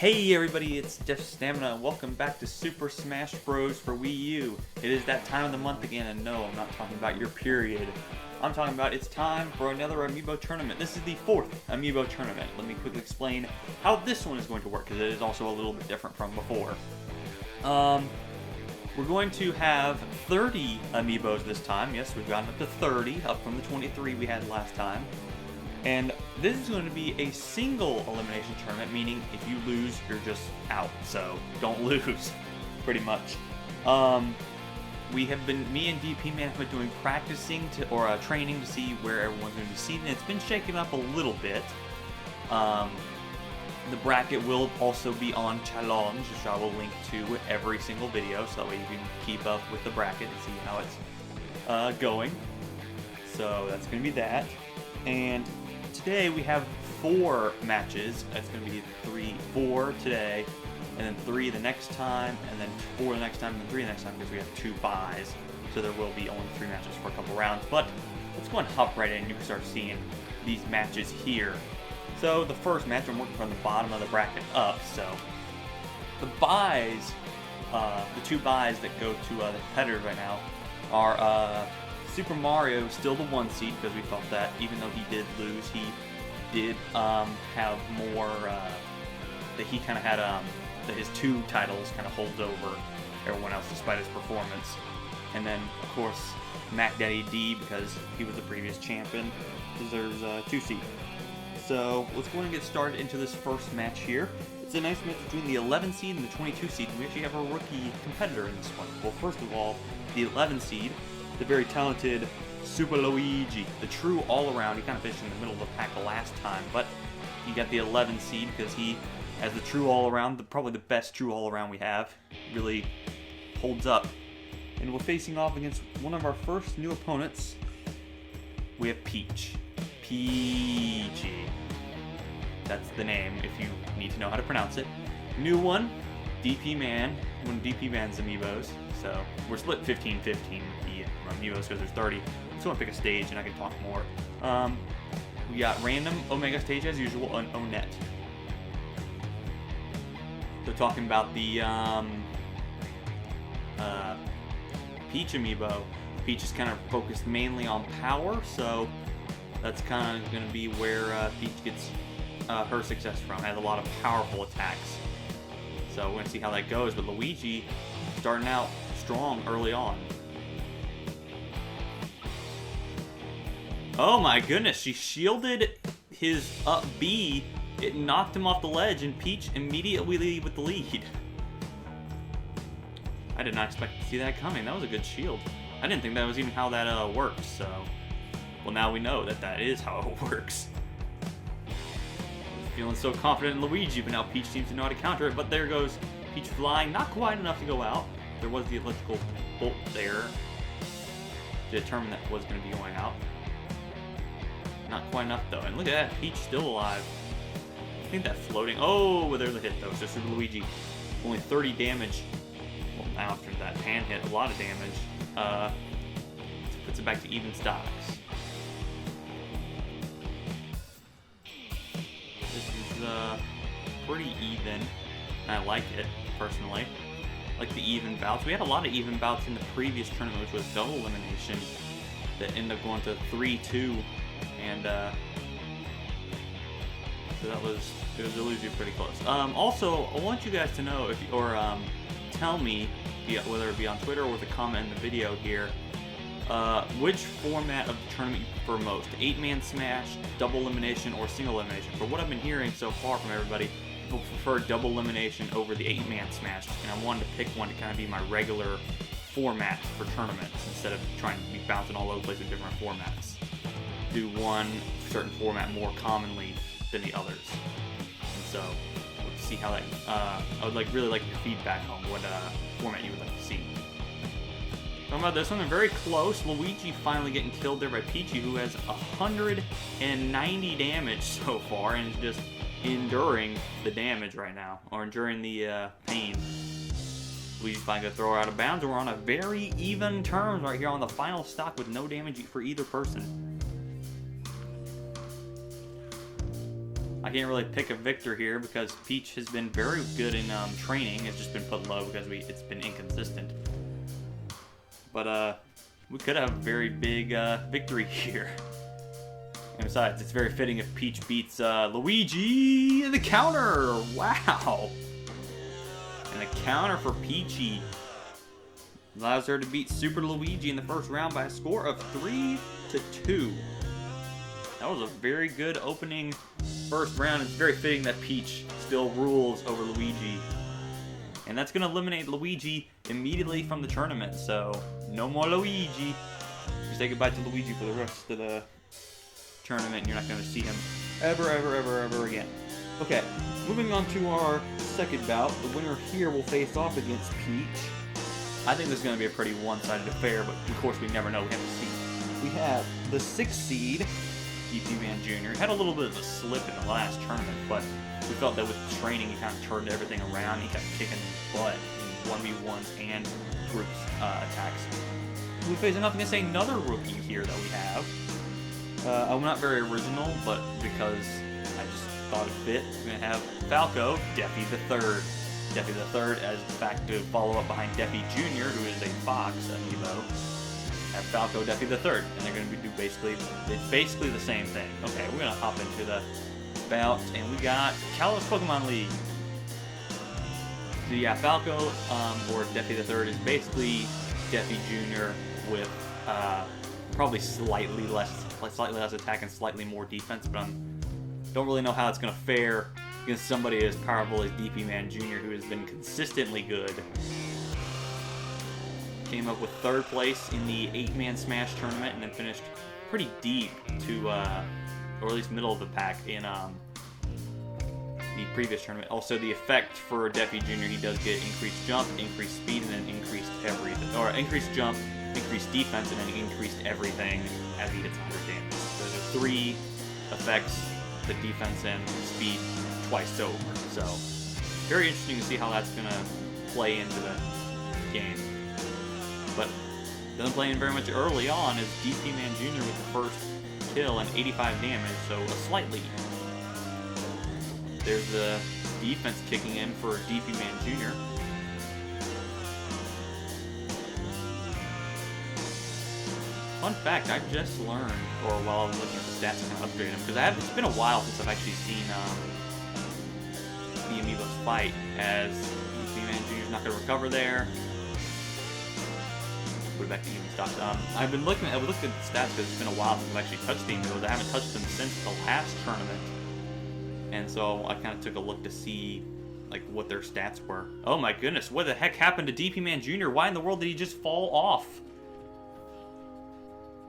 Hey everybody, it's Jeff Stamina, and welcome back to Super Smash Bros. For Wii U. It is that time of the month again, and no, I'm not talking about your period. I'm talking about it's time for another Amiibo Tournament. This is the 4th Amiibo Tournament. Let me quickly explain how this one is going to work, because it is also a little bit different from before. We're going to have 30 Amiibos this time. Yes, we've gotten up to 30, up from the 23 we had last time. And this is going to be a single elimination tournament, meaning if you lose, you're just out. So don't lose, pretty much. Me and DP Man have been doing training to see where everyone's going to be seated. And it's been shaken up a little bit. The bracket will also be on Challonge, which I will link to every single video, so that way you can keep up with the bracket and see how it's going. So that's going to be that. And today we have 4 matches. It's going to be 4 today, and then 3 the next time, and then 4 the next time, and then 3 the next time, because we have 2 buys. So there will be only 3 matches for a couple rounds. But let's go and hop right in. You can start seeing these matches here. So the first match, I'm working from the bottom of the bracket up. So the buys, the 2 buys that go to the competitors right now are Super Mario, still the 1 seed, because we felt that even though he did lose, he did have more, that he kind of had, that his 2 titles kind of holds over everyone else despite his performance. And then, of course, Mac Daddy D, because he was the previous champion, deserves 2 seed. So let's go ahead and get started into this first match here. It's a nice match between the 11 seed and the 22 seed. We actually have a rookie competitor in this one. Well, first of all, the 11 seed, the very talented Super Luigi, the true all-around. He kind of finished in the middle of the pack last time, but he got the 11 seed because he, as the true all-around, probably the best true all-around we have, really holds up. And we're facing off against one of our first new opponents. We have Peach. Peachy. That's the name if you need to know how to pronounce it. New one, DP Man, one of DP Man's Amiibos. So we're split 15-15 with the Amiibos because there's 30. So I'm gonna pick a stage and I can talk more. We got random Omega stage as usual on Onet. So talking about the Peach Amiibo, Peach is kind of focused mainly on power, so that's kind of going to be where Peach gets her success from. Has a lot of powerful attacks. So we're going to see how that goes. But Luigi starting out strong early on. Oh my goodness, she shielded his up B. It knocked him off the ledge, and Peach immediately with the lead. I did not expect to see that coming. That was a good shield. I didn't think that was even how that works, so... Well, now we know that that is how it works. I was feeling so confident in Luigi, but now Peach seems to know how to counter it. But there goes Peach flying. Not quite enough to go out. There was the electrical bolt there to determine that was going to be going out. Not quite enough, though. And look at that. Peach still alive. I think that floating... Oh, there's a hit, though. So Super Luigi. Only 30 damage. Well, now after that pan hit, a lot of damage. Puts it back to even stocks. This is pretty even. I like it, personally. I like the even bouts. We had a lot of even bouts in the previous tournament, which was double elimination, that ended up going to 3-2, and so it was really pretty close. Also, I want you guys to know, if you, or tell me, whether it be on Twitter or with a comment in the video here, which format of the tournament you prefer most? 8-man smash, double elimination, or single elimination? For what I've been hearing so far from everybody, people prefer double elimination over the 8-man smash, and I wanted to pick one to kind of be my regular format for tournaments instead of trying to be bouncing all over the place with different formats. Do one certain format more commonly than the others. And so, let's see how that, I would really like your feedback on what format you would like to see. Talking about this one, very close. Luigi finally getting killed there by Peachy, who has 190 damage so far and is just enduring the damage right now, or enduring the pain. Luigi's finally gonna throw her out of bounds, and we're on a very even terms right here on the final stock with no damage for either person. I can't really pick a victor here because Peach has been very good in training. It's just been put low because it's been inconsistent. But we could have a very big victory here. And besides, it's very fitting if Peach beats Luigi in the counter. Wow. And a counter for Peachy allows her to beat Super Luigi in the first round by a score of 3-2. That was a very good opening first round. It's very fitting that Peach still rules over Luigi. And that's going to eliminate Luigi immediately from the tournament. So, no more Luigi. You say goodbye to Luigi for the rest of the tournament, and you're not going to see him ever again. Okay, moving on to our second bout. The winner here will face off against Peach. I think this is going to be a pretty one-sided affair, but of course we never know. We have to see. We have the 6th seed, DP Man Jr. Had a little bit of a slip in the last tournament, but we felt that with training he kind of turned everything around. He kept kicking butt in 1v1s and groups attacks. We're facing off against another rookie here that we have. I'm not very original, but because I just thought it fit, we're going to have Falco, Defi the Third. Defi the Third as the fact to follow up behind Defi Jr., who is a Fox Amiibo. Have Falco, Defi the Third, and they're going to do basically the same thing. Okay, we're going to hop into the bout, and we got Kalos Pokemon League. So yeah, Falco or Defi the Third is basically Defi Jr. with probably slightly less attack and slightly more defense, but I don't really know how it's going to fare against somebody as powerful as DP Man Jr., who has been consistently good. Came up with 3rd place in the 8-man Smash tournament and then finished pretty deep to, or at least middle of the pack in the previous tournament. Also, the effect for Defi Jr., he does get increased jump, increased speed, and then increased everything. Or increased jump, increased defense, and then increased everything as he hits 100 damage. So there's 3 effects, the defense and speed twice over. So, very interesting to see how that's going to play into the game. But doesn't play in very much early on as DP Man Jr. with the first kill and 85 damage, so a slight lead. There's the defense kicking in for DP Man Jr. Fun fact, I just learned, or while I was looking at the stats, I can upgrade them, because it's been a while since I've actually seen the Amiibos fight, as DP Man Jr. is not going to recover there. Put it back to even stocks. I would look at the stats because it's been a while since I've actually touched the Amiibos. I haven't touched them since the last tournament. And so I kind of took a look to see like what their stats were. Oh my goodness, what the heck happened to DP Man Jr.? Why in the world did he just fall off?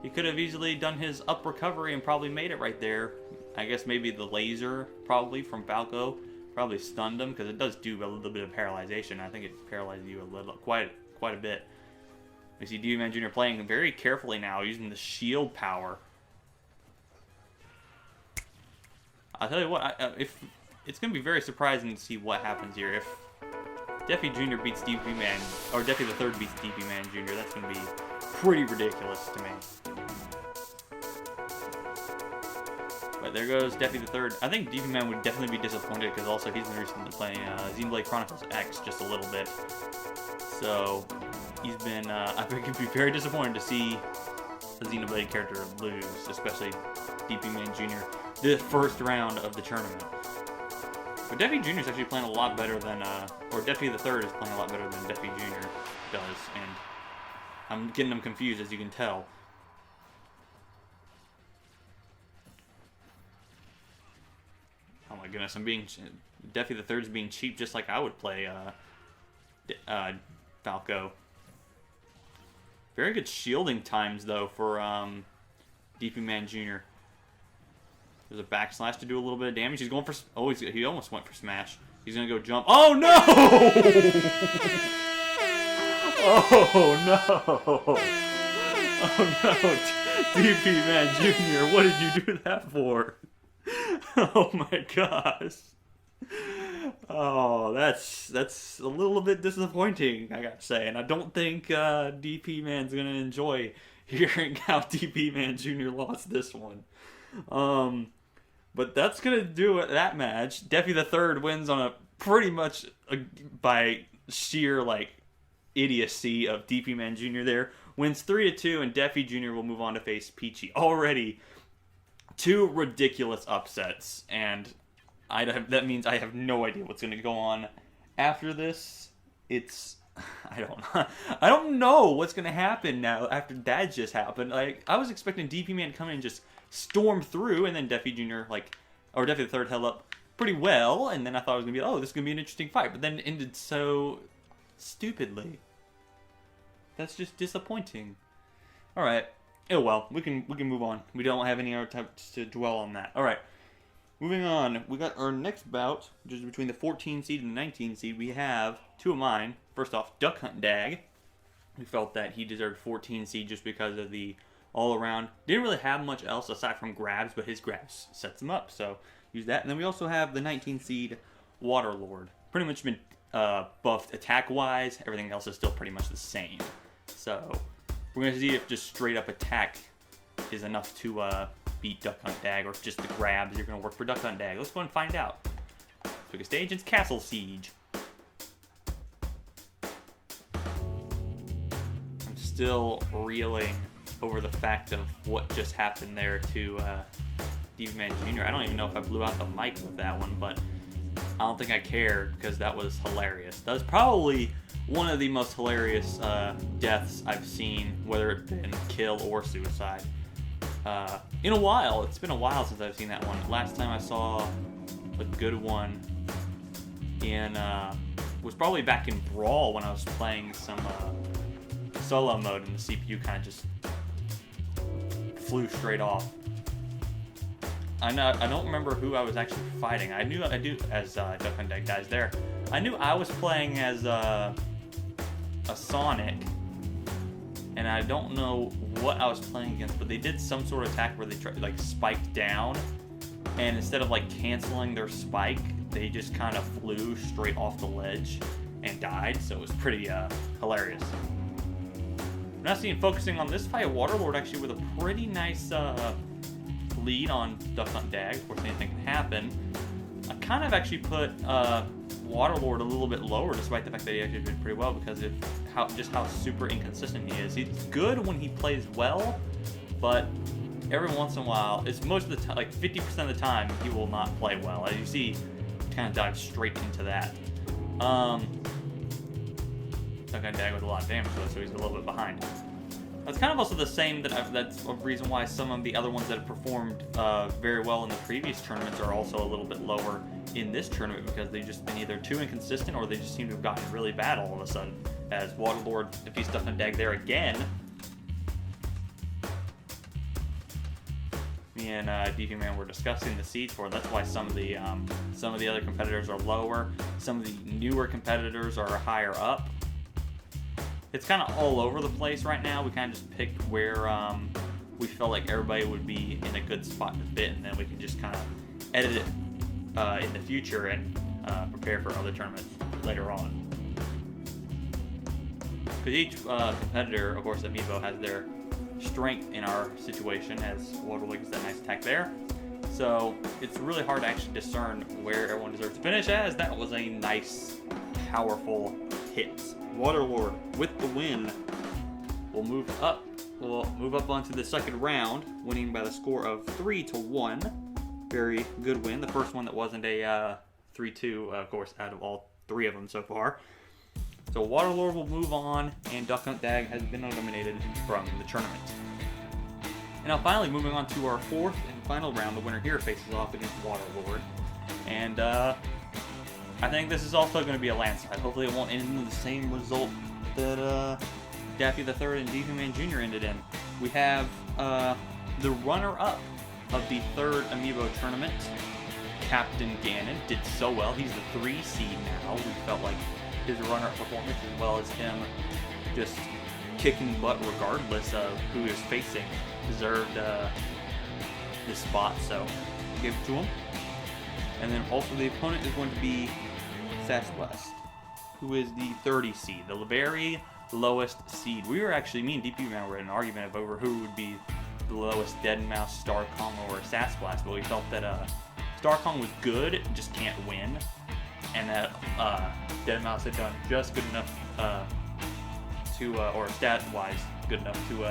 He could have easily done his up recovery and probably made it right there. I guess maybe the laser, probably, from Falco, probably stunned him, because it does do a little bit of paralyzation. I think it paralyzes you a little, quite a bit. We see DP Man Jr. playing very carefully now, using the shield power. I'll tell you what, if it's going to be very surprising to see what happens here. If Defi Jr. beats DP Man, or Defi the Third beats DP Man Jr., that's going to be pretty ridiculous to me. But there goes Defi the Third. I think DP Man would definitely be disappointed because also he's been recently playing Xenoblade Chronicles X just a little bit. So he's been, I think he'd be very disappointed to see a Xenoblade character lose, especially DP Man Jr. the first round of the tournament. But Defi Jr. is actually playing a lot better than, or Defi the Third is playing a lot better than Defi Jr. does, and I'm getting them confused, as you can tell. Oh my goodness, Defi the Third's being cheap, just like I would play Falco. Very good shielding times though for DP Man Jr. There's a backslash to do a little bit of damage. He's going for, he almost went for smash. He's gonna go jump. Oh no! Oh no! Oh no! DP Man Jr., what did you do that for? Oh my gosh. Oh, that's a little bit disappointing, I gotta say. And I don't think DP Man's gonna enjoy hearing how DP Man Jr. lost this one. But that's going to do it, that match. Defi the Third wins on a pretty much by sheer, like, idiocy of DP Man Jr. there. Wins 3-2, and Defi Jr. will move on to face Peachy. Already, 2 ridiculous upsets, and that means I have no idea what's going to go on after this. I don't know what's going to happen now after that just happened. Like, I was expecting DP Man to come in and just storm through, and then Defi Jr. or Defi the Third held up pretty well, and then I thought it was going to be, oh, this is going to be an interesting fight, but then it ended so stupidly. That's just disappointing. All right. Oh well, we can move on. We don't have any other time to dwell on that. All right. Moving on, we got our next bout, which is between the 14 seed and the 19 seed. We have 2 of mine. First off, Duck Hunt Dag. We felt that he deserved 14 seed just because of the all-around. Didn't really have much else aside from grabs, but his grabs sets him up, so use that. And then we also have the 19 seed Waterlord. Pretty much been buffed attack-wise. Everything else is still pretty much the same. So we're going to see if just straight-up attack is enough to beat Duck Hunt Dag, or if just the grabs are going to work for Duck Hunt Dag. Let's go and find out. Pick a stage, it's Castle Siege. I'm still reeling over the fact of what just happened there to DP Man Jr. I don't even know if I blew out the mic with that one, but I don't think I cared because that was hilarious. That was probably one of the most hilarious deaths I've seen, whether it's been kill or suicide. In a while. It's been a while since I've seen that one. Last time I saw a good one was probably back in Brawl when I was playing some solo mode and the CPU kind of just flew straight off. I don't remember who I was actually fighting. I do as Duck Hunt Dag guys there. I knew I was playing as a Sonic, and I don't know what I was playing against, but they did some sort of attack where they tried, like, spiked down, and instead of, like, canceling their spike, they just kind of flew straight off the ledge and died, so it was pretty hilarious. Now focusing on this fight, Waterlord actually with a pretty nice lead on Duck Hunt Dag. Of course, anything can happen. I kind of actually put Waterlord a little bit lower, despite the fact that he actually did pretty well, because of how super inconsistent he is. He's good when he plays well, but every once in a while, it's most of the time, like 50% of the time, he will not play well. As you see, he kind of dives straight into that. Duck Hunt Dag with a lot of damage though, so he's a little bit behind. That's kind of also the same, that's a reason why some of the other ones that have performed very well in the previous tournaments are also a little bit lower in this tournament, because they've just been either too inconsistent or they just seem to have gotten really bad all of a sudden. As Waterlord defeats Duck Hunt Dag there again. Me and DP Man were discussing the seeds for it. That's why some of the other competitors are lower. Some of the newer competitors are higher up. It's kind of all over the place right now. We kind of just picked where we felt like everybody would be in a good spot to fit, and then we can just kind of edit it in the future and prepare for other tournaments later on. Because each competitor, of course, Amiibo has their strength in our situation, as Waterlord gets that nice attack there. So it's really hard to actually discern where everyone deserves to finish, as that was a nice, powerful hit. Waterlord with the win will move up onto the second round, winning by the score of 3-1. Very good win. The first one that wasn't a 3-2, of course, out of all 3 of them so far. So Waterlord will move on, and Duck Hunt Dag has been eliminated from the tournament. And now finally, moving on to our 4th and final round, the winner here faces off against Waterlord. And I think this is also going to be a landslide. Hopefully it won't end in the same result that Daffy the Third and DP Man Jr. ended in. We have the runner-up of the 3rd Amiibo Tournament, Captain Ganon, did so well. He's the 3 seed now. We felt like his runner-up performance, as well as him just kicking butt regardless of who he was facing, deserved this spot, so give it to him. And then also the opponent is going to be West, who is the 30 seed, the very lowest seed. We were actually, me and DP Man were in an argument over who would be the lowest Dead Mouse, Star Kong, or Sasquatch, but we felt that Star Kong was good, just can't win, and that Dead Mouse had done just good enough or stat-wise, good enough to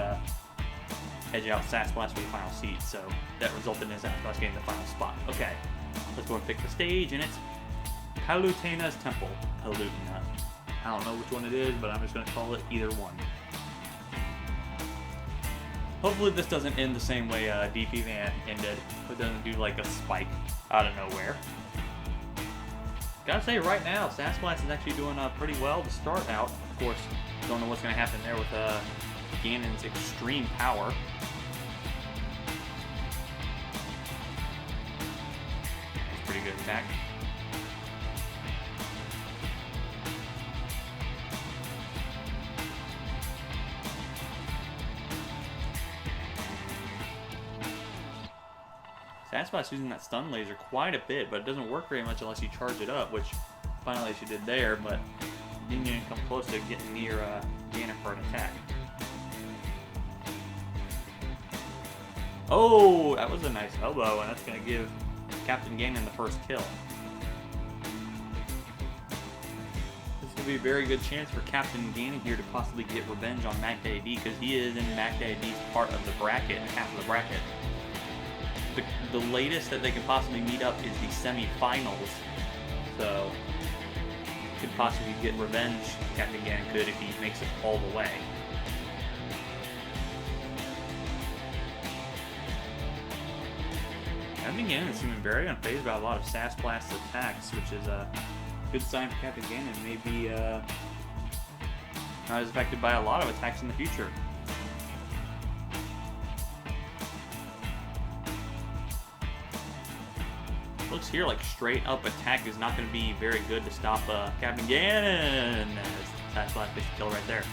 edge out Sasquatch for the final seed. So that resulted in Sasquatch getting the final spot. Okay, let's go and pick the stage, and it's Palutena's Temple. Palutena. I don't know which one it is, but I'm just going to call it either one. Hopefully this doesn't end the same way DP Van ended. It doesn't do like a spike out of nowhere. Gotta say, right now, Sasquatch is actually doing pretty well to start out. Of course, don't know what's going to happen there with Ganon's extreme power. That's pretty good attack. Sasquatch using that stun laser quite a bit, but it doesn't work very much unless you charge it up, which finally she did there, but didn't even come close to getting near Ganon for an attack. Oh, that was a nice elbow, and that's going to give Captain Ganon the first kill. This is going to be a very good chance for Captain Ganon here to possibly get revenge on Mac Daddy D, because he is in Mac Daddy D's part of the bracket, half of the bracket. The latest that they can possibly meet up is the semi-finals, so could possibly get revenge. Captain Ganon could if he makes it all the way. Captain Ganon is seeming very unfazed by a lot of Sasquatch's attacks, which is a good sign for Captain Ganon. Maybe not as affected by a lot of attacks in the future. Looks here like straight up attack is not going to be very good to stop Captain Ganon. That's Sasquatch gets a kill right there.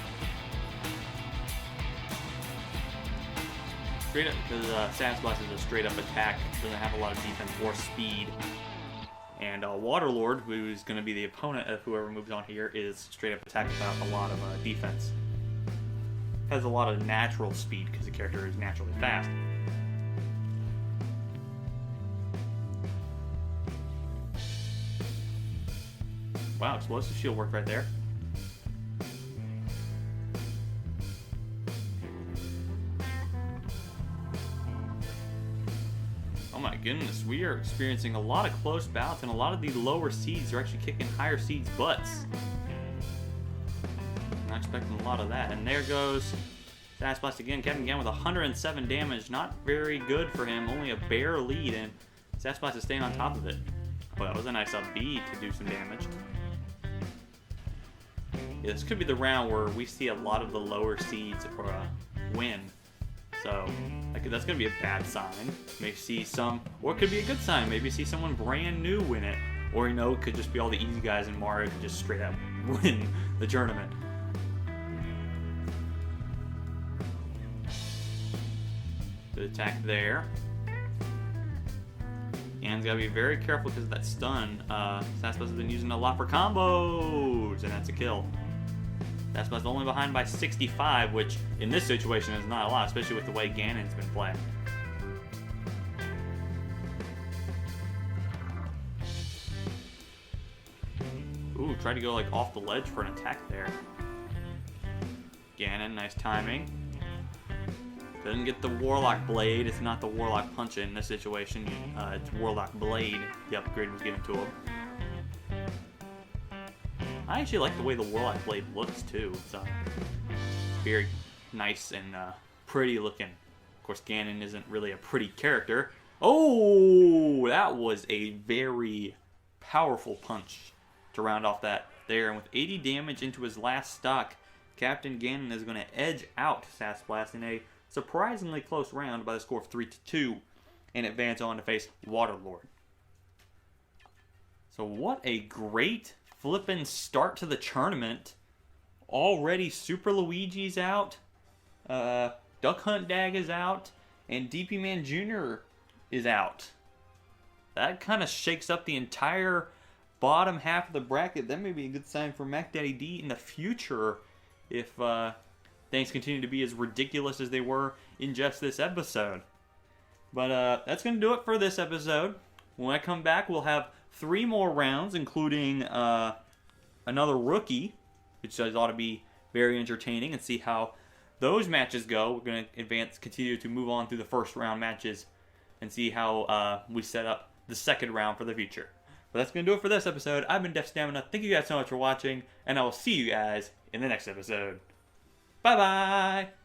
Straight up, because Sasquatch is a straight up attack, doesn't have a lot of defense or speed. And Waterlord, who's going to be the opponent of whoever moves on here, is straight up attack without a lot of defense. Has a lot of natural speed because the character is naturally fast. Wow, explosive shield worked right there. Oh my goodness, we are experiencing a lot of close bouts, and a lot of the lower seeds are actually kicking higher seeds' butts. Not expecting a lot of that. And there goes Sasquatch again. Captain Ganon with 107 damage. Not very good for him, only a bare lead, and Sasquatch is staying on top of it. Well, that was a nice up B to do some damage. Yeah, this could be the round where we see a lot of the lower seeds win. So that's going to be a bad sign. Maybe see some, or it could be a good sign. Maybe see someone brand new win it. Or, you know, it could just be all the easy guys in Mario could just straight up win the tournament. Good attack there. Ganon's got to be very careful because of that stun. Sasquatch has been using a lot for combos, and that's a kill. Sasquatch's only behind by 65, which in this situation is not a lot, especially with the way Ganon's been playing. Ooh, tried to go like off the ledge for an attack there. Ganon, nice timing. Doesn't get the Warlock Blade. It's not the Warlock Punch in this situation. It's Warlock Blade. The upgrade was given to him. I actually like the way the Warlock Blade looks too. It's very nice and pretty looking. Of course, Ganon isn't really a pretty character. Oh, that was a very powerful punch to round off that there. And with 80 damage into his last stock, Captain Ganon is going to edge out Sasquatch in a surprisingly close round by the score of 3-2 and advance on to face Waterlord. So what a great flippin' start to the tournament. Already Super Luigi's out, Duck Hunt Dag is out, and DP Man Jr. is out. That kind of shakes up the entire bottom half of the bracket. That may be a good sign for Mac Daddy D in the future if things continue to be as ridiculous as they were in just this episode. But that's going to do it for this episode. When I come back, we'll have 3 more rounds, including another rookie, which ought to be very entertaining, and see how those matches go. We're going to continue to move on through the first round matches and see how we set up the second round for the future. But that's going to do it for this episode. I've been Def Stamina. Thank you guys so much for watching, and I will see you guys in the next episode. Bye-bye!